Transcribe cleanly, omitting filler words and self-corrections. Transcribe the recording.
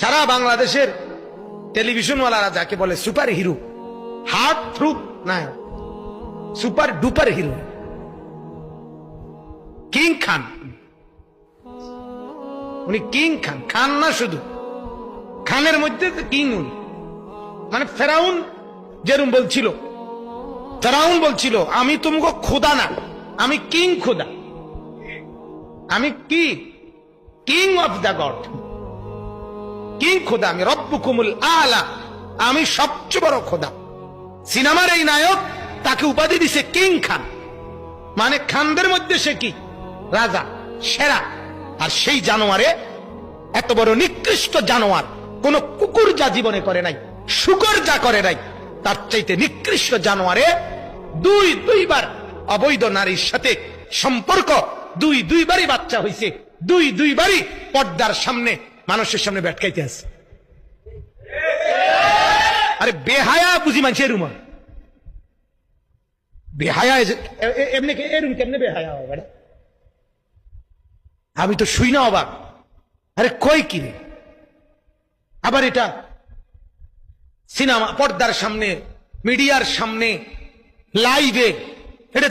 সারা বাংলাদেশের টেলিভিশনওয়ালারা যাকে বলে সুপার হিরো, হার্ট থ্রু নাই, সুপার ডুপার হিরো কিং খান। উনি কিং খান, খান না শুধু, খানের মধ্যে কিং উনি। মানে ফেরাউন যেরকম বলছিল, ফেরাউন বলছিল আমি তোমাকে খোদা না, আমি কিং খোদা, আমি কি king of the god, king খোদা, আমি রব্বুকুমুল আলা, আমি সবচেয়ে বড় খোদা। সিনেমার এই নায়ক তাকে উপাধি দিছে কিং খান, মানে খানদের মধ্যে সে কি রাজা, সেরা। আর সেই জানোয়ারে, এত বড় নিকৃষ্ট জানোয়ার কোন কুকুর যা জীবনে করে নাই, শুকর যা করে নাই, তার চাইতে নিকৃষ্ট জানোয়ারে দুইবার অবৈধ নারীর সাথে সম্পর্ক, দুইবারই বাচ্চা হয়েছে, দুইবারই পর্দার সামনে মানুষের সামনে বেটকাইতে আছে। আরে বেহায়া বুঝি মানুষের রুমা, বেহায়া এমনি এরুম কেমনে বেহায়া হবে? আমি তো শুই না অবাক। আরে কই কি রে? আবার এটা সিনেমা পর্দার সামনে, মিডিয়ার সামনে, লাইভে, এটা